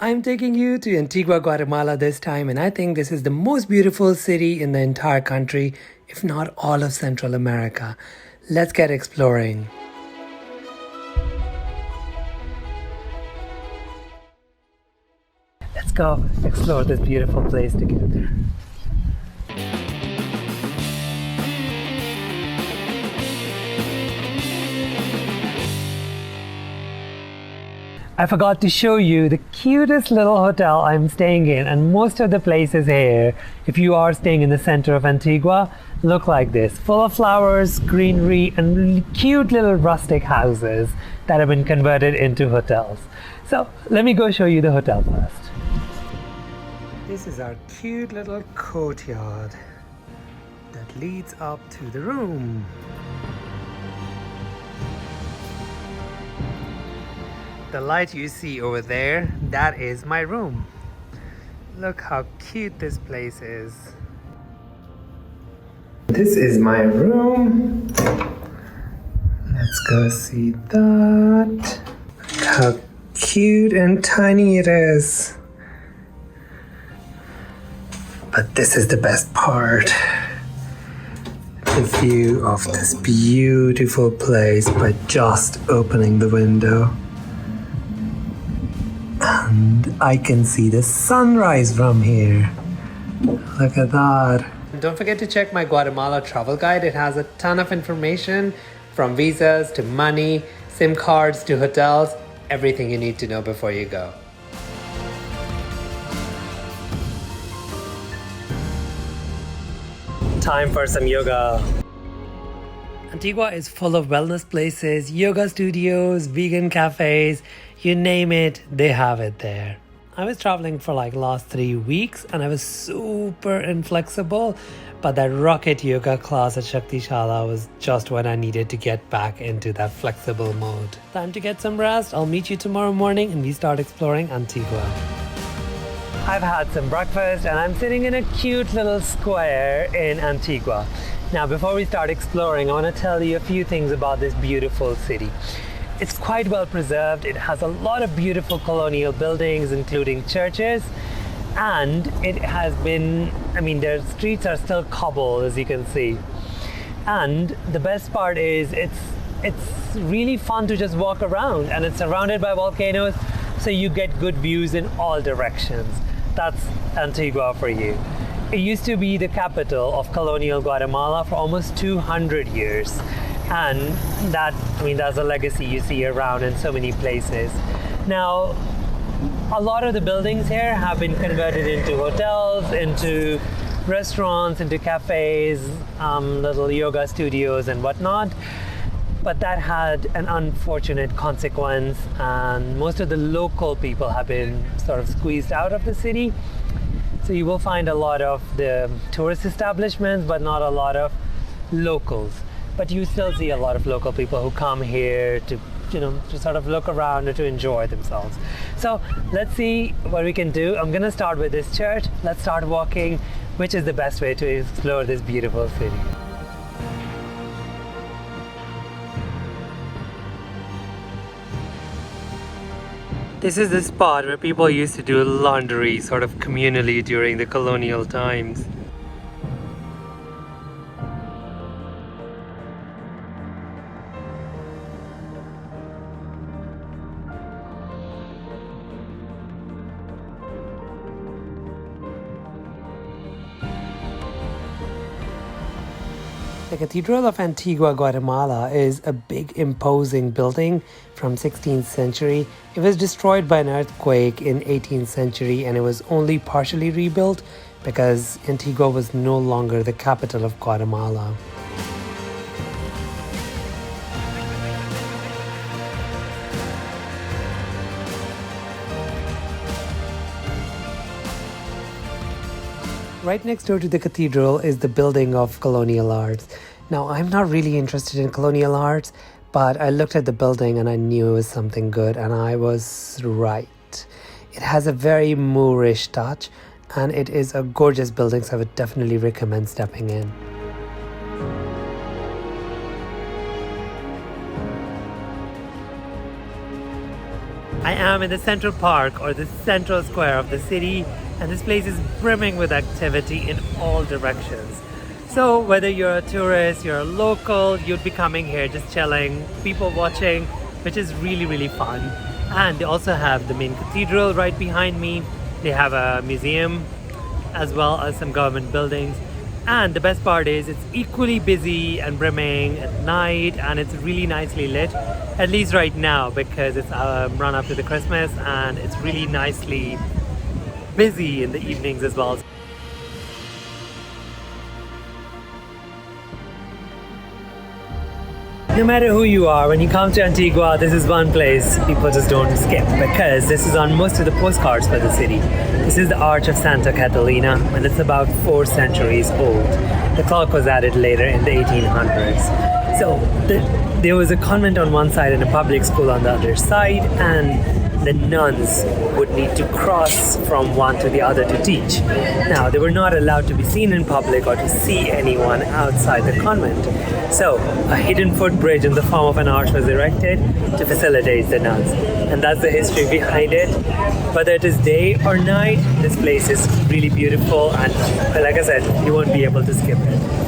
I'm taking you to Antigua Guatemala this time, and I think this is the most beautiful city in the entire country, if not all of Central America. Let's get exploring. Let's go explore this beautiful place together. I forgot to show you the cutest little hotel I'm staying in, and most of the places here, if you are staying in the center of Antigua, look like this, full of flowers, greenery, and cute little rustic houses that have been converted into hotels. So let me go show you the hotel first. This is our cute little courtyard that leads up to the room. The light you see over there, that is my room. Look how cute this place is. This is my room. Let's go see that. Look how cute and tiny it is. But this is the best part. The view of this beautiful place by just opening the window. And I can see the sunrise from here. Look at that. Don't forget to check my Guatemala travel guide. It has a ton of information from visas to money, SIM cards to hotels, everything you need to know before you go. Time for some yoga. Antigua is full of wellness places, yoga studios, vegan cafes, you name it, they have it there. I was traveling for like last 3 weeks and I was super inflexible, but that rocket yoga class at Shakti Shala was just when I needed to get back into that flexible mode. Time to get some rest. I'll meet you tomorrow morning and we start exploring Antigua. I've had some breakfast and I'm sitting in a cute little square in Antigua. Now, before we start exploring, I want to tell you a few things about this beautiful city. It's quite well preserved. It has a lot of beautiful colonial buildings, including churches. And it has been, the streets are still cobbled, as you can see. And the best part is it's really fun to just walk around, and it's surrounded by volcanoes, so you get good views in all directions. That's Antigua for you. It used to be the capital of Colonial Guatemala for almost 200 years. And that's a legacy you see around in so many places. Now, a lot of the buildings here have been converted into hotels, into restaurants, into cafes, little yoga studios and whatnot. But that had an unfortunate consequence, and most of the local people have been sort of squeezed out of the city. So you will find a lot of the tourist establishments, but not a lot of locals. But you still see a lot of local people who come here to sort of look around and to enjoy themselves. So let's see what we can do. I'm gonna start with this church. Let's start walking, which is the best way to explore this beautiful city. This is the spot where people used to do laundry sort of communally during the colonial times. The Cathedral of Antigua Guatemala is a big imposing building from 16th century. It was destroyed by an earthquake in 18th century and it was only partially rebuilt because Antigua was no longer the capital of Guatemala. Right next door to the cathedral is the building of Colonial Arts. Now, I'm not really interested in colonial arts, but I looked at the building and I knew it was something good, and I was right. It has a very Moorish touch, and it is a gorgeous building, so I would definitely recommend stepping in. I am in the central park or the central square of the city, and this place is brimming with activity in all directions. So whether you're a tourist, you're a local, you'd be coming here just chilling, people watching, which is really, really fun. And they also have the main cathedral right behind me. They have a museum as well as some government buildings. And the best part is it's equally busy and brimming at night, and it's really nicely lit, at least right now, because it's run up to the Christmas, and it's really nicely busy in the evenings as well. No matter who you are, when you come to Antigua, this is one place people just don't skip, because this is on most of the postcards for the city. This is the Arch of Santa Catalina, and it's about 4 centuries old. The clock was added later in the 1800s. So there was a convent on one side and a public school on the other side, and the nuns would need to cross from one to the other to teach. Now, they were not allowed to be seen in public or to see anyone outside the convent. So, a hidden footbridge in the form of an arch was erected to facilitate the nuns. And that's the history behind it. Whether it is day or night, this place is really beautiful, and like I said, you won't be able to skip it.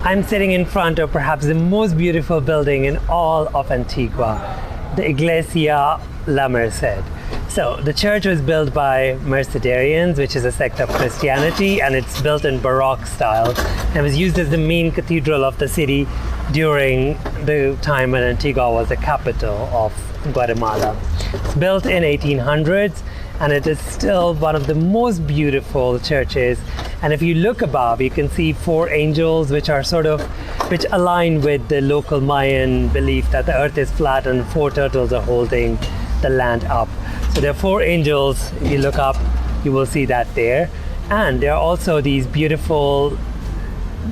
I'm sitting in front of perhaps the most beautiful building in all of Antigua, the Iglesia De La Merced. So the church was built by Mercedarians, which is a sect of Christianity, and it's built in Baroque style and was used as the main cathedral of the city during the time when Antigua was the capital of Guatemala. It's built in 1800s, and it is still one of the most beautiful churches. And if you look above, you can see 4 angels, which align with the local Mayan belief that the earth is flat and 4 turtles are holding the land up. So there are 4 angels. If you look up, you will see that there. And there are also these beautiful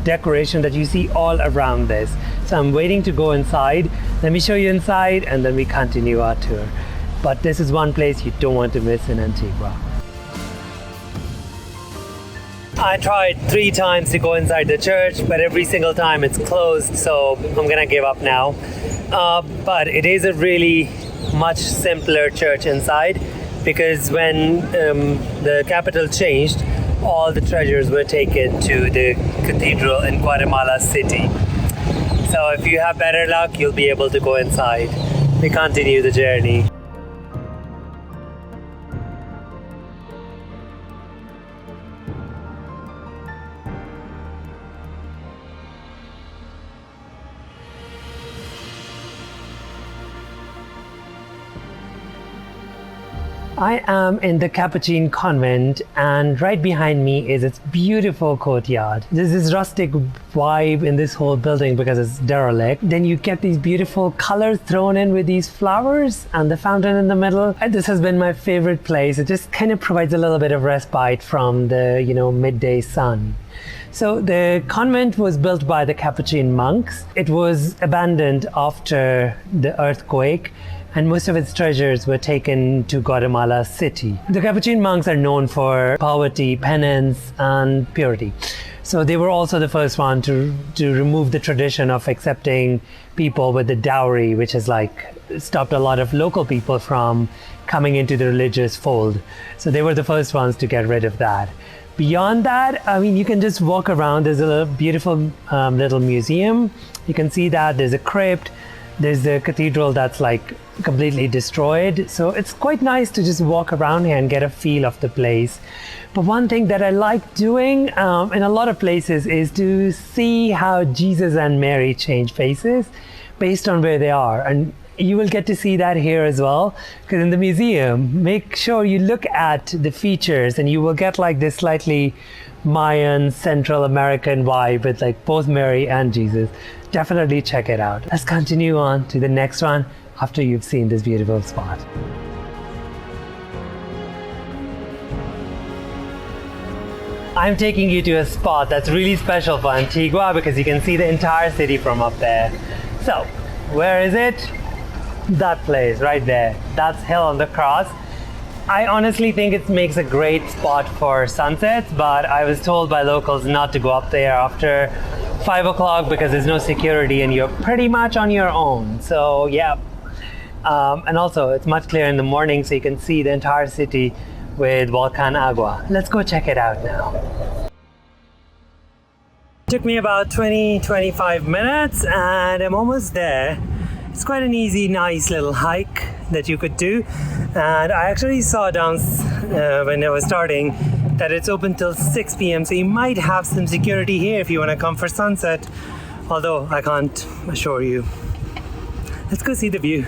decoration that you see all around this. So I'm waiting to go inside. Let me show you inside, and then we continue our tour. But this is one place you don't want to miss in Antigua. I tried 3 times to go inside the church, but every single time it's closed, so I'm gonna give up now. But it is a really much simpler church inside, because when the capital changed, all the treasures were taken to the cathedral in Guatemala City. So if you have better luck, you'll be able to go inside. We continue the journey. I am in the Capuchin convent, and right behind me is its beautiful courtyard. There's this rustic vibe in this whole building because it's derelict. Then you get these beautiful colors thrown in with these flowers and the fountain in the middle. This has been my favorite place. It just kind of provides a little bit of respite from the, midday sun. So the convent was built by the Capuchin monks. It was abandoned after the earthquake, and most of its treasures were taken to Guatemala City. The Capuchin monks are known for poverty, penance, and purity. So they were also the first one to remove the tradition of accepting people with the dowry, which has stopped a lot of local people from coming into the religious fold. So they were the first ones to get rid of that. Beyond that, you can just walk around. There's a beautiful little museum. You can see that there's a crypt. There's the cathedral that's completely destroyed. So it's quite nice to just walk around here and get a feel of the place. But one thing that I like doing in a lot of places is to see how Jesus and Mary change faces based on where they are. And you will get to see that here as well, because in the museum, make sure you look at the features and you will get this slightly Mayan Central American vibe with both Mary and Jesus. Definitely check it out. Let's continue on to the next one. after you've seen this beautiful spot. I'm taking you to a spot that's really special for Antigua because you can see the entire city from up there. So, where is it? That place right there. That's Hill on the Cross. I honestly think it makes a great spot for sunsets, but I was told by locals not to go up there after 5 o'clock because there's no security and you're pretty much on your own. So yeah. And also it's much clearer in the morning so you can see the entire city with Volcan Agua. Let's go check it out now. Took me about 20-25 minutes and I'm almost there. It's quite an easy, nice little hike that you could do. And I actually saw down when I was starting that it's open till 6 p.m. So you might have some security here if you want to come for sunset. Although I can't assure you. Let's go see the view.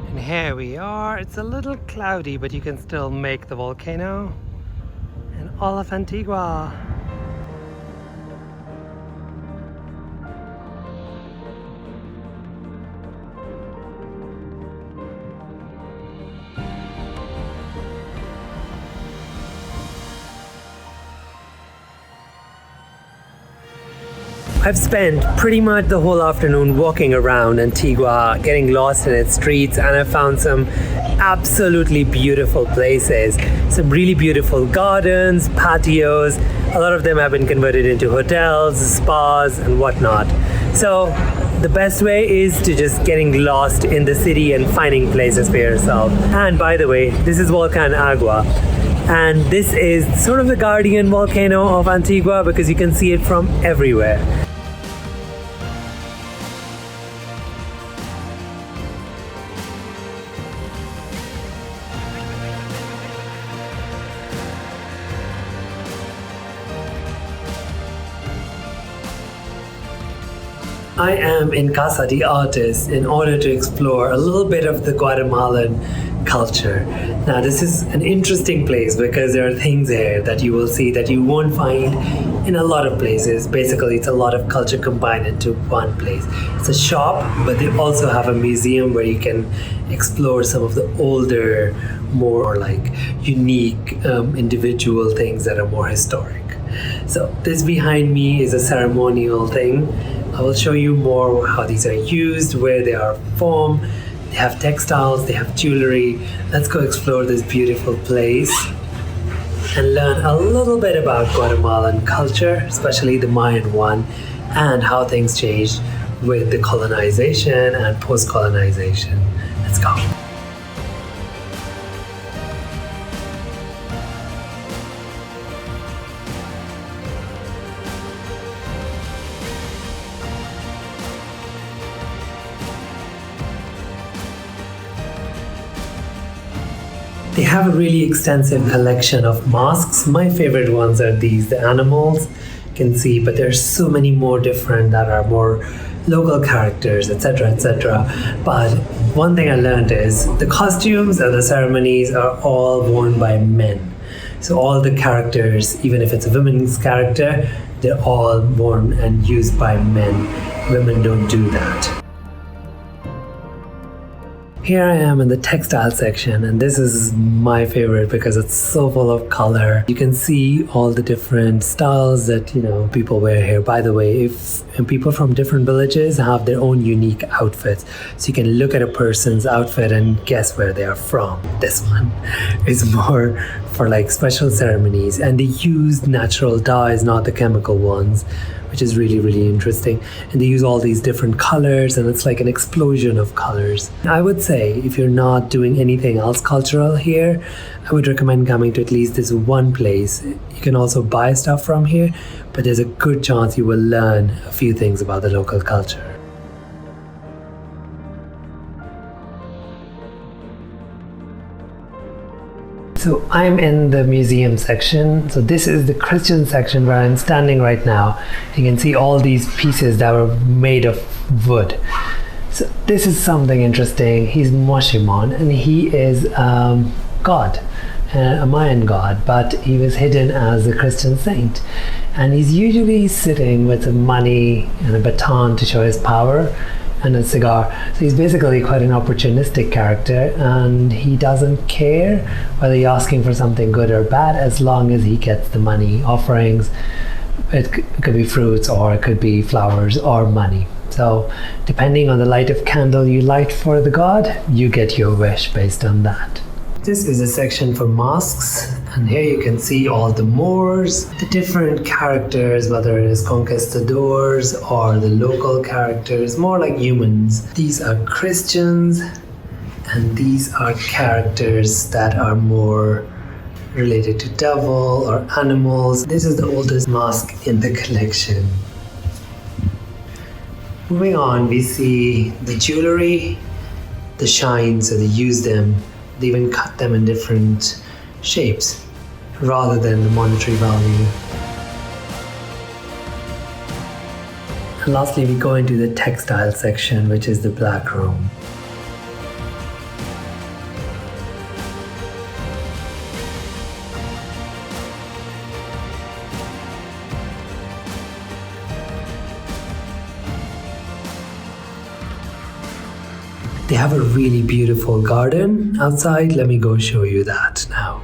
And here we are. It's a little cloudy, but you can still make the volcano and all of Antigua. I've spent pretty much the whole afternoon walking around Antigua, getting lost in its streets, and I found some absolutely beautiful places. Some really beautiful gardens, patios. A lot of them have been converted into hotels, spas, and whatnot. So the best way is to just getting lost in the city and finding places for yourself. And by the way, this is Volcan Agua. And this is sort of the guardian volcano of Antigua because you can see it from everywhere. I am in Casa De Artes in order to explore a little bit of the Guatemalan culture. Now this is an interesting place because there are things here that you will see that you won't find in a lot of places. Basically, it's a lot of culture combined into one place. It's a shop, but they also have a museum where you can explore some of the older, more like unique individual things that are more historic. So this behind me is a ceremonial thing. I will show you more how these are used, where they are formed. They have textiles, they have jewelry. Let's go explore this beautiful place and learn a little bit about Guatemalan culture, especially the Mayan one, and how things changed with the colonization and post-colonization. Let's go. They have a really extensive collection of masks. My favorite ones are these, the animals you can see, but there's so many more different that are more local characters, etc., etc. But one thing I learned is the costumes and the ceremonies are all worn by men. So all the characters, even if it's a woman's character, they're all worn and used by men. Women don't do that. Here I am in the textile section, and this is my favorite because it's so full of color. You can see all the different styles that people wear here. By the way, if people from different villages have their own unique outfits, so you can look at a person's outfit and guess where they are from. This one is more for like special ceremonies, and they use natural dyes, not the chemical ones, which is really, really interesting. And they use all these different colors, and it's like an explosion of colors. I would say if you're not doing anything else cultural here, I would recommend coming to at least this one place. You can also buy stuff from here, but there's a good chance you will learn a few things about the local culture. So I'm in the museum section. So this is the Christian section where I'm standing right now. You can see all these pieces that were made of wood. So this is something interesting. He's Moshimon, and he is God, a Mayan god, but he was hidden as a Christian saint. And he's usually sitting with some money and a baton to show his power, and a cigar. So he's basically quite an opportunistic character, and he doesn't care whether you're asking for something good or bad as long as he gets the money. Offerings, it could be fruits, or it could be flowers or money. So depending on the light of candle you light for the god, you get your wish based on that. This is a section for mosques, and here you can see all the Moors, the different characters, whether it is conquistadors or the local characters, more like humans. These are Christians, and these are characters that are more related to devil or animals. This is the oldest mosque in the collection. Moving on, we see the jewelry, the shine, so they use them. They even cut them in different shapes rather than the monetary value. And lastly, we go into the textile section, which is the black room. They have a really beautiful garden outside. Let me go show you that now.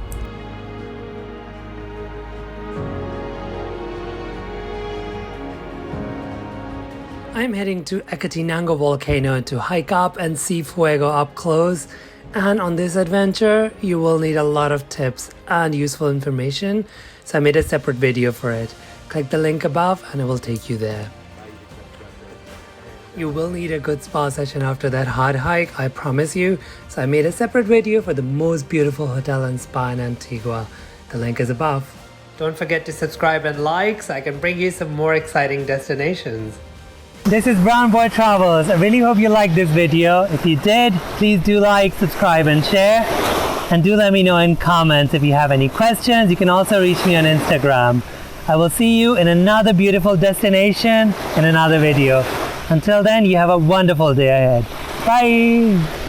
I'm heading to Acatenango volcano to hike up and see fuego up close. And on this adventure, you will need a lot of tips and useful information. So I made a separate video for it. Click the link above and it will take you there. You will need a good spa session after that hard hike, I promise you. So I made a separate video for the most beautiful hotel and spa in Antigua. The link is above. Don't forget to subscribe and like so I can bring you some more exciting destinations. This is Brown Boy Travels. I really hope you liked this video. If you did, please do like, subscribe and share. And do let me know in comments if you have any questions. You can also reach me on Instagram. I will see you in another beautiful destination in another video. Until then, you have a wonderful day ahead. Bye!